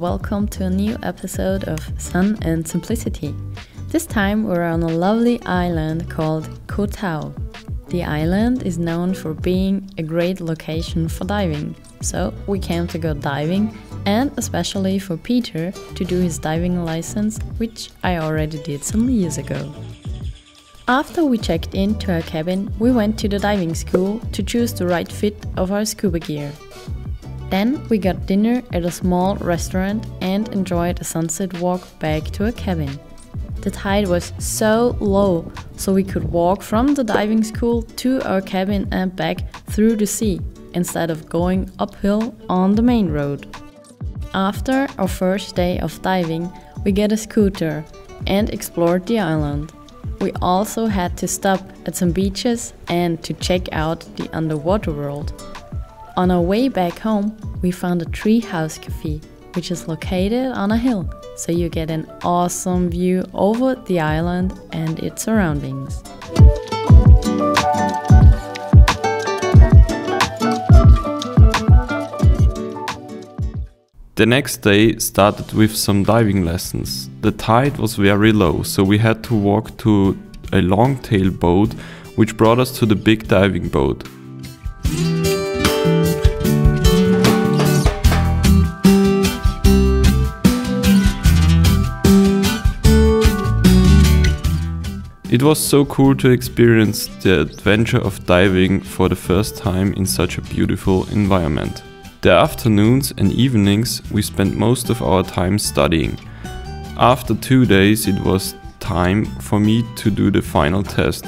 welcome to a new episode of Sun and Simplicity. This time we're on a lovely island called Koh Tao. The island is known for being a great location for diving, so we came to go diving, and especially for Peter to do his diving license, which I already did some years ago. After we checked into our cabin, we went to the diving school to choose the right fit of our scuba gear. Then we got dinner at a small restaurant and enjoyed a sunset walk back to our cabin. The tide was so low, so we could walk from the diving school to our cabin and back through the sea, instead of going uphill on the main road. After our first day of diving, we got a scooter and explored the island. We also had to stop at some beaches and to check out the underwater world. On our way back home, we found a treehouse cafe, which is located on a hill, so you get an awesome view over the island and its surroundings. The next day started with some diving lessons. The tide was very low, so we had to walk to a long-tail boat, which brought us to the big diving boat. It was so cool to experience the adventure of diving for the first time in such a beautiful environment. The afternoons and evenings we spent most of our time studying. After 2 days it was time for me to do the final test.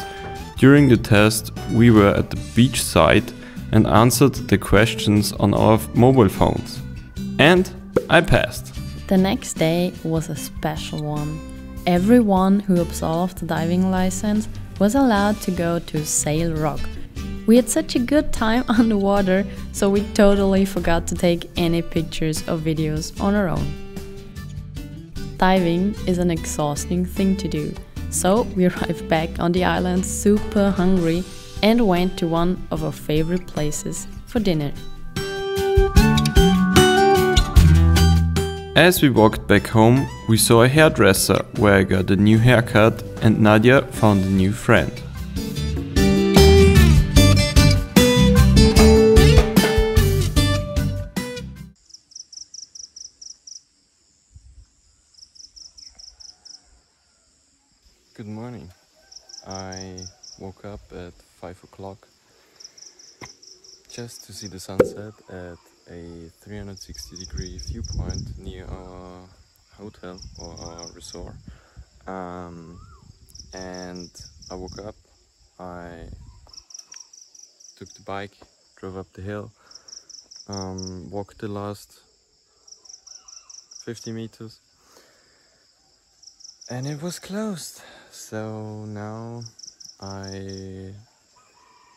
During the test we were at the beach side and answered the questions on our mobile phones. And I passed. The next day was a special one. Everyone who absolved the diving license was allowed to go to Sail Rock. We had such a good time underwater, so we totally forgot to take any pictures or videos on our own. Diving is an exhausting thing to do, so we arrived back on the island super hungry and went to one of our favorite places for dinner. As we walked back home, we saw a hairdresser where I got a new haircut and Nadia found a new friend. Good morning. I woke up at 5 o'clock just to see the sunset at a 360-degree viewpoint near our hotel or our resort. And I woke up, I took the bike, drove up the hill, walked the last 50 meters and it was closed. So now I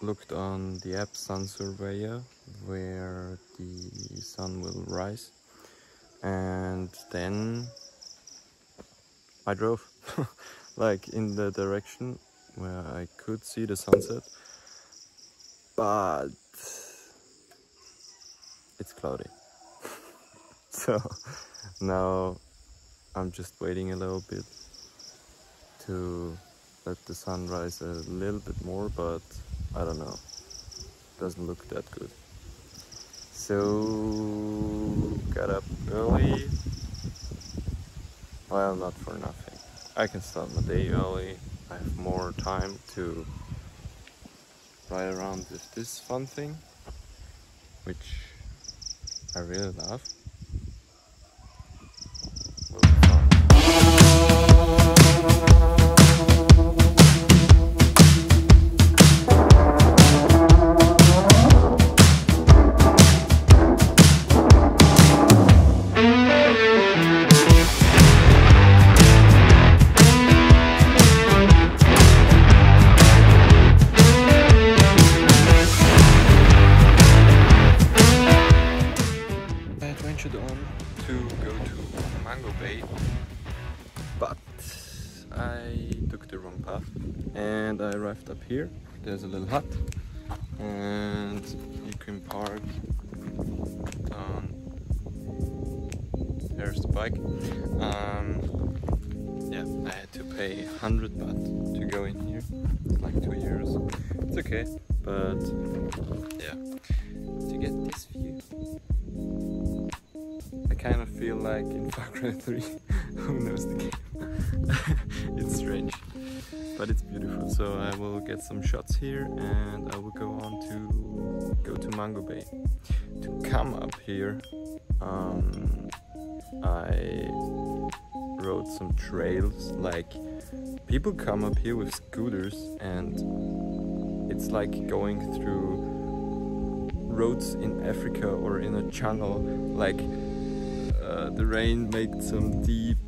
looked on the app Sun Surveyor where the sun will rise, and then I drove like in the direction where I could see the sunset, but it's cloudy. So now I'm just waiting a little bit to let the sun rise a little bit more, but I don't know, doesn't look that good. So got up early, well, not for nothing. I can start my day early, I have more time to ride around with this fun thing, which I really love. Will be fun. But I took the wrong path and I arrived up here. There's a little hut and you can park down there bike. Yeah, I had to pay 100 baht to go in here. It's like €2. It's okay, but yeah, to get this view, I kind of feel like in Far Cry 3. Who knows the game? It's strange, but it's beautiful. So I will get some shots here, and I will go on to Mango Bay. To come up here, I rode some trails. Like, people come up here with scooters, and it's like going through roads in Africa or in a jungle. Like, the rain made some deep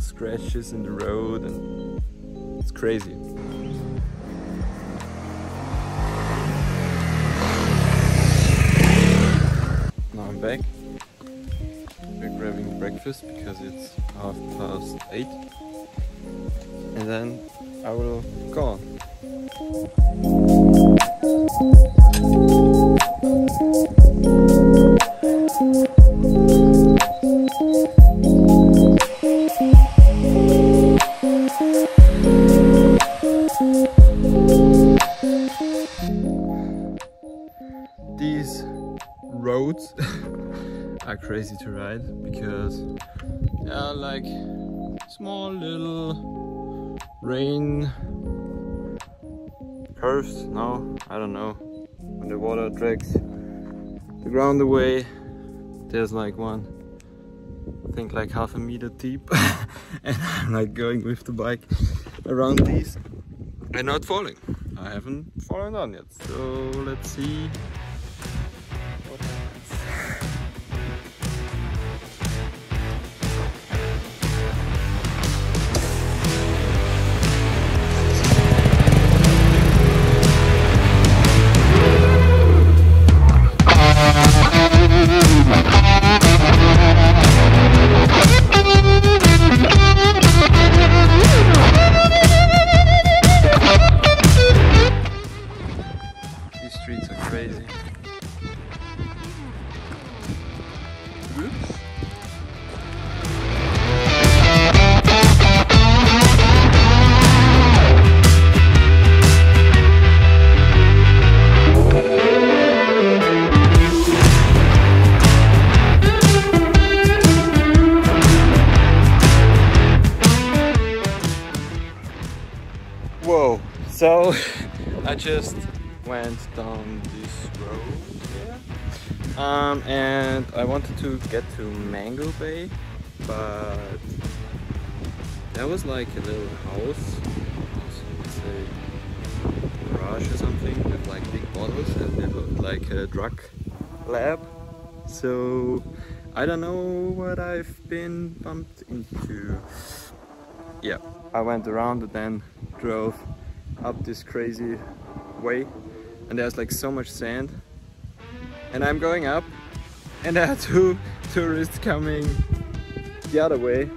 scratches in the road, and it's crazy. Now I'm back. We're grabbing breakfast because it's 8:30, and then I will go on. These roads are crazy to ride because they are like small little rain curves. No, I don't know. When the water drags the ground away, there's like one, I think like half a meter deep, and I'm like going with the bike around these and not falling. I haven't fallen down yet, so let's see what happens. These streets are crazy. Oops. Whoa, so I just went down this road here, and I wanted to get to Mango Bay, but there was like a little house, let's say garage or something, with like big bottles, and it looked like a drug lab. So I don't know what I've been bumped into. Yeah, I went around and then drove up this crazy way, and there's like so much sand, and I'm going up, and there are two tourists coming the other way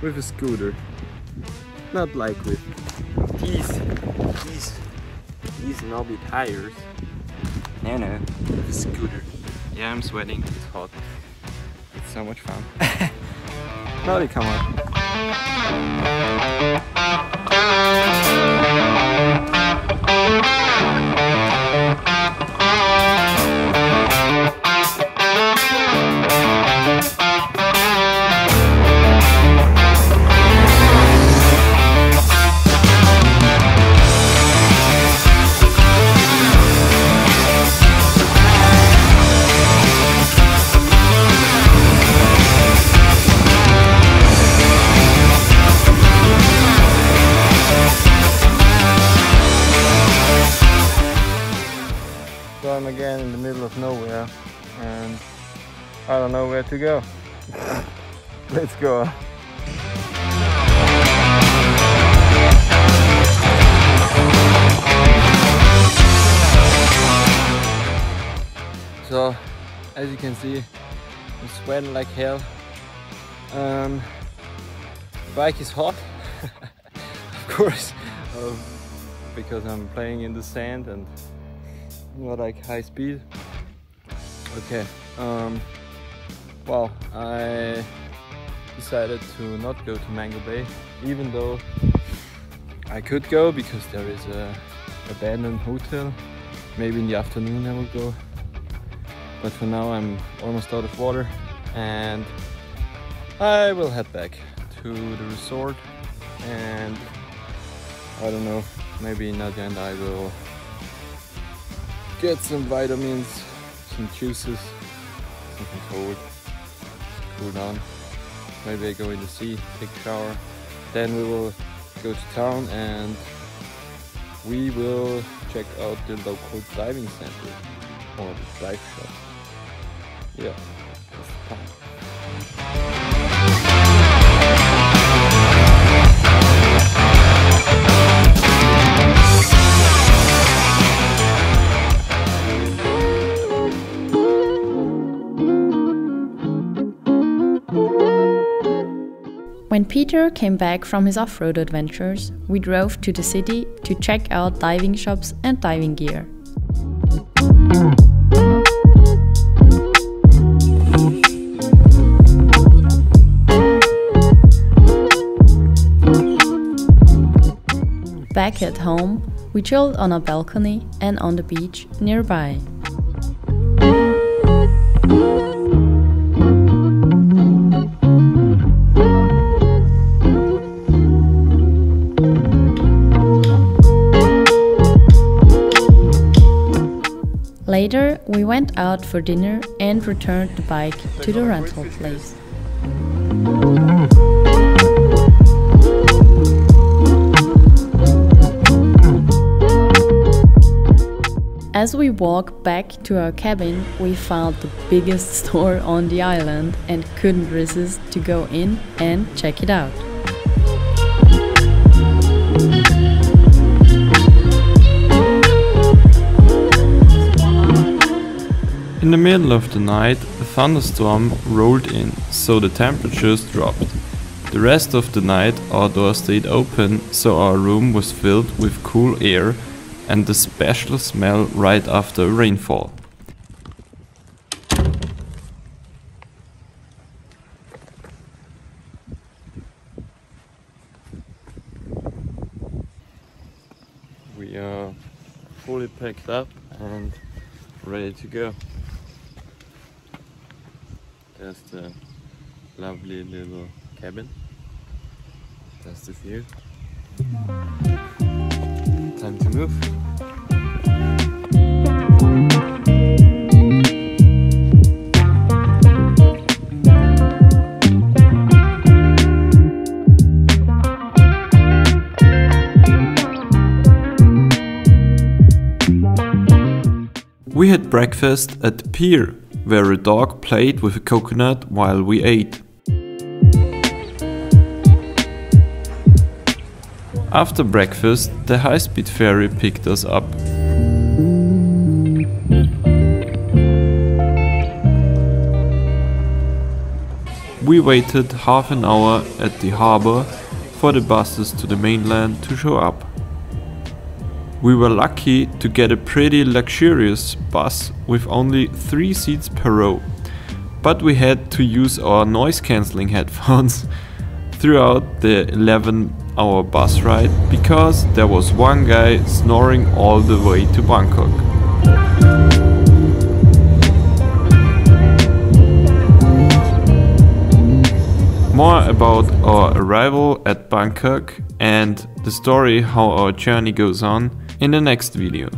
with a scooter, not like with these knobby tires. No, with a scooter. Yeah, I'm sweating, it's hot, it's so much fun. Now they come up. So I'm again in the middle of nowhere, and I don't know where to go. Let's go. So, as you can see, I'm sweating like hell. The bike is hot, of course, because I'm playing in the sand and not like high speed. Okay, Well, I decided to not go to Mango Bay, even though I could go because there is a abandoned hotel. Maybe in the afternoon I will go, but for now I'm almost out of water and I will head back to the resort, and I don't know, maybe Nadia and I will get some vitamins, some juices, something cold, cool down. Maybe I go in the sea, take a shower, then we will go to town and we will check out the local diving center or the dive shop. Yeah, that's the plan. When Peter came back from his off-road adventures, we drove to the city to check out diving shops and diving gear. Back at home, we chilled on a balcony and on the beach nearby. Later, we went out for dinner and returned the bike to the rental place. As we walked back to our cabin, we found the biggest store on the island and couldn't resist to go in and check it out. In the middle of the night, a thunderstorm rolled in, so the temperatures dropped. The rest of the night our door stayed open, so our room was filled with cool air and the special smell right after rainfall. We are fully packed up and ready to go. There's the lovely little cabin. That's the view. Time to move. We had breakfast at the pier, where a dog played with a coconut while we ate. After breakfast, the high-speed ferry picked us up. We waited half an hour at the harbor for the buses to the mainland to show up. We were lucky to get a pretty luxurious bus with only 3 seats per row, but we had to use our noise-cancelling headphones throughout the 11-hour bus ride because there was one guy snoring all the way to Bangkok. More about our arrival at Bangkok and the story how our journey goes on in the next video.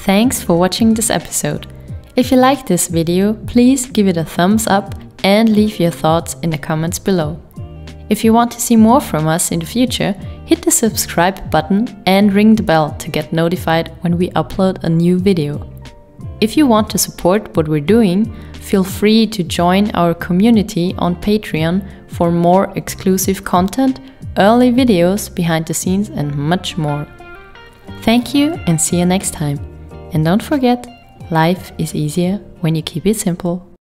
Thanks for watching this episode. If you liked this video, please give it a thumbs up and leave your thoughts in the comments below. If you want to see more from us in the future, hit the subscribe button and ring the bell to get notified when we upload a new video. If you want to support what we're doing, feel free to join our community on Patreon for more exclusive content, early videos, behind the scenes and much more. Thank you and see you next time. And don't forget, life is easier when you keep it simple.